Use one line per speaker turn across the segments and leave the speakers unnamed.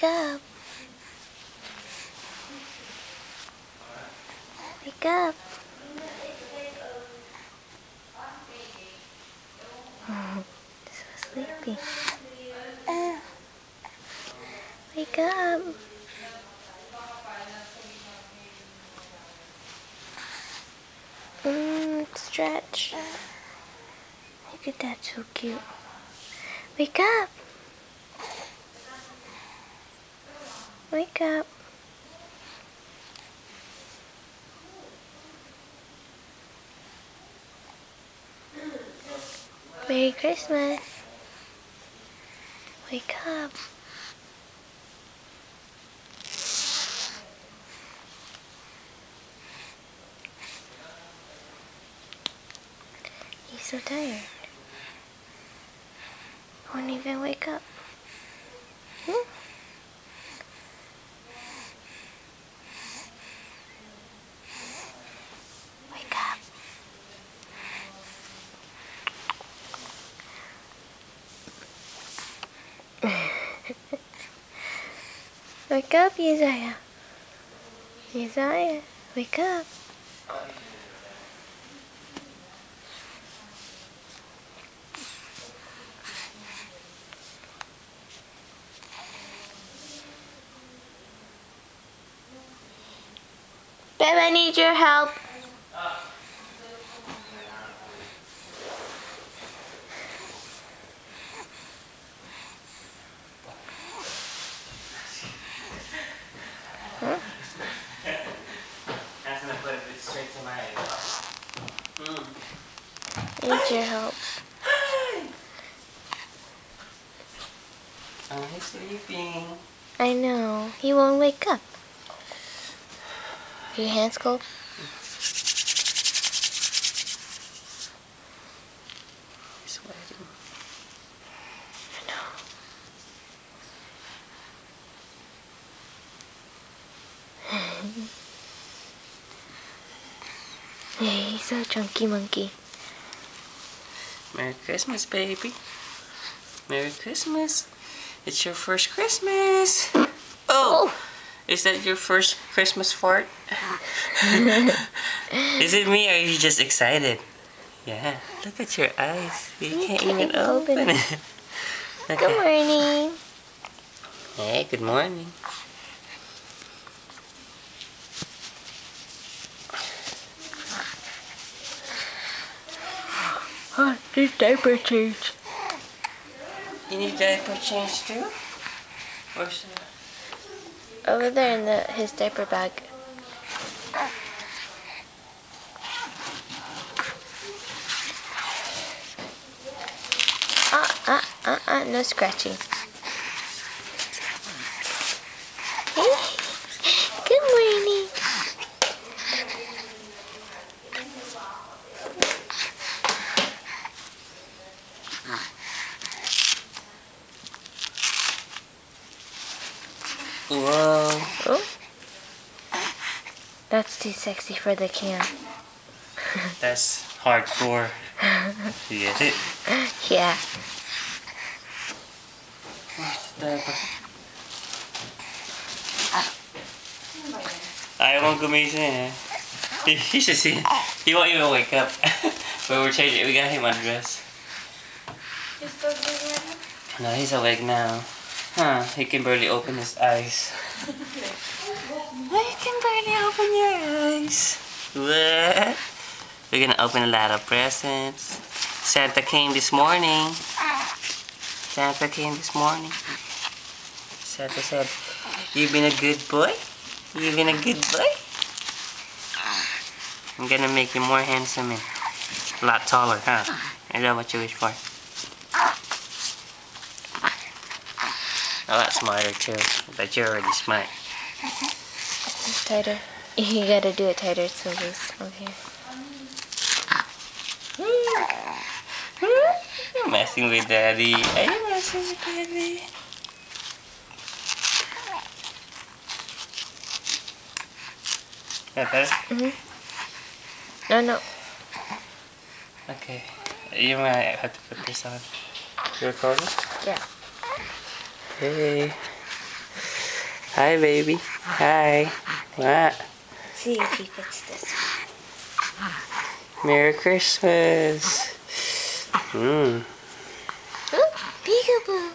Wake up. Wake up. So sleepy. Wake up. Stretch. Look at that, so cute. Wake up. Wake up. Merry Christmas. Wake up. He's so tired. Won't even wake up. Wake up. Wake up, Isaiah. Isaiah, wake up. Babe, I need your help. Huh?
That's gonna put it straight to my
Need your help.
Oh, he's sleeping.
I know. He won't wake up. Are your hands cold?
He's sweating.
I know. Yeah, he's a chunky monkey.
Merry Christmas, baby. Merry Christmas. It's your first Christmas. Oh! Is that your first Christmas fart? Is it me or are you just excited? Yeah. Look at your eyes. You can't even open it. Okay.
Good morning.
Hey, good morning.
Oh, this diaper change.
You need diaper change too? Where's the...
Over there in his diaper bag. No scratching. Hey, good morning.
Whoa.
Oh. That's too sexy for the can.
That's hardcore. You get it?
Yeah.
I won't gumising eh. He should see. He won't even wake up. But we're changing. We got him undressed.
He's still sleeping?
No, he's awake now. Huh? He can barely open his eyes. You can barely open your eyes. What? We're gonna open a lot of presents. Santa came this morning. Santa came this morning. Santa said, "You've been a good boy. You've been a good boy. I'm gonna make you more handsome and a lot taller, huh? Is that what you wish for? A lot smarter too, but you're already smart."
It's tighter. You gotta do it tighter so this okay.
You're messing with Daddy. Are you messing with Daddy? That better?
No.
Okay. You might have to put this on. You recording?
Yeah.
Hey. Hi, baby. Hi. What?
See if he fits this
Merry Christmas.
one. Ooh, peekaboo.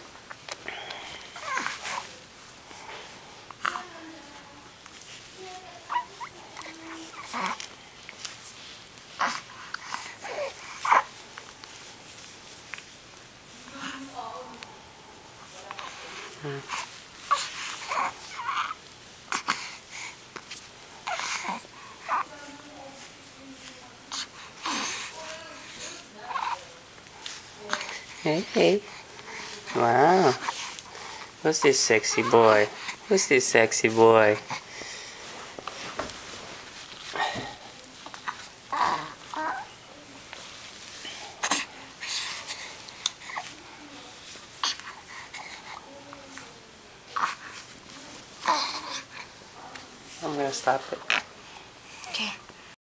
Hey, hey. Wow. Who's this sexy boy? Who's this sexy boy? I'm gonna stop it.